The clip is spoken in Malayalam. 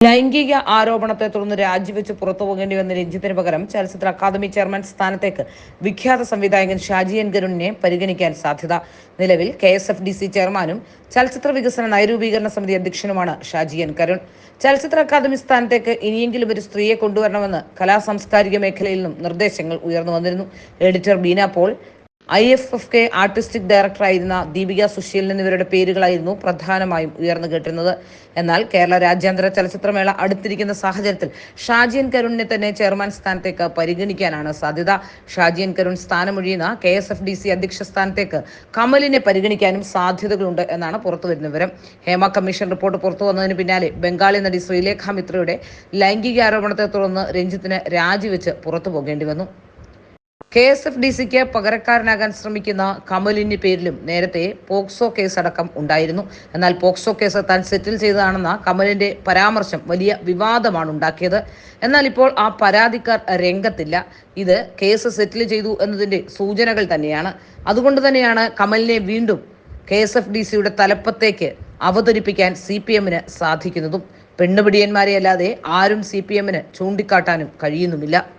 ലൈംഗിക ആരോപണത്തെ തുടർന്ന് രാജിവെച്ച് പുറത്തുപോകേണ്ടി വന്ന രഞ്ജിത്തിന് പകരം ചലച്ചിത്ര അക്കാദമി ചെയർമാൻ സ്ഥാനത്തേക്ക് വിഖ്യാത സംവിധായകൻ ഷാജി എൻ കരുണിനെ പരിഗണിക്കാൻ സാധ്യത. നിലവിൽ KSFDC ചെയർമാനും ചലച്ചിത്ര വികസന നയരൂപീകരണ സമിതി അധ്യക്ഷനുമാണ് ഷാജി എൻ കരുൺ. ചലച്ചിത്ര അക്കാദമി സ്ഥാനത്തേക്ക് ഇനിയെങ്കിലും ഒരു സ്ത്രീയെ കൊണ്ടുവരണമെന്ന് കലാസാംസ്കാരിക മേഖലയിൽ നിന്നും നിർദ്ദേശങ്ങൾ ഉയർന്നു വന്നിരുന്നു. Editor Beena Paul, IFFK artistic ഡയറക്ടറായിരുന്ന ദീപിക സുശീലൻ എന്നിവരുടെ പേരുകളായിരുന്നു പ്രധാനമായും ഉയർന്നു കേട്ടിരുന്നത്. എന്നാൽ കേരള രാജ്യാന്തര ചലച്ചിത്രമേള അടുത്തിരിക്കുന്ന സാഹചര്യത്തിൽ ഷാജി എൻ കരുണിനെ തന്നെ ചെയർമാൻ സ്ഥാനത്തേക്ക് പരിഗണിക്കാനാണ് സാധ്യത. ഷാജി എൻ കരുൺ സ്ഥാനമൊഴിയുന്ന KSFDC അധ്യക്ഷ സ്ഥാനത്തേക്ക് കമലിനെ പരിഗണിക്കാനും സാധ്യതകളുണ്ട് എന്നാണ് പുറത്തുവരുന്ന വിവരം. ഹേമ കമ്മീഷൻ റിപ്പോർട്ട് പുറത്തു വന്നതിന് പിന്നാലെ ബംഗാളി നടി ശ്രീലേഖ മിത്രയുടെ ലൈംഗിക ആരോപണത്തെ തുടർന്ന് രഞ്ജിത്തിന് രാജിവെച്ച് പുറത്തു പോകേണ്ടി വന്നു. KSFDCക്ക് പകരക്കാരനാകാൻ ശ്രമിക്കുന്ന കമലിന്റെ പേരിലും നേരത്തെ പോക്സോ കേസ് അടക്കം ഉണ്ടായിരുന്നു. എന്നാൽ പോക്സോ കേസ് താൻ സെറ്റിൽ ചെയ്തതാണെന്ന കമലിന്റെ പരാമർശം വലിയ വിവാദമാണ് ഉണ്ടാക്കിയത്. എന്നാൽ ഇപ്പോൾ ആ പരാതിക്കാർ രംഗത്തില്ല. ഇത് കേസ് സെറ്റിൽ ചെയ്തു എന്നതിന്റെ സൂചനകൾ തന്നെയാണ്. അതുകൊണ്ട് തന്നെയാണ് കമലിനെ വീണ്ടും KSFDCയുടെ തലപ്പത്തേക്ക് അവതരിപ്പിക്കാൻ CPMന് സാധിക്കുന്നതും. പെണ്ണുപിടിയന്മാരെ അല്ലാതെ ആരും CPMന് ചൂണ്ടിക്കാട്ടാനും കഴിയുന്നുമില്ല.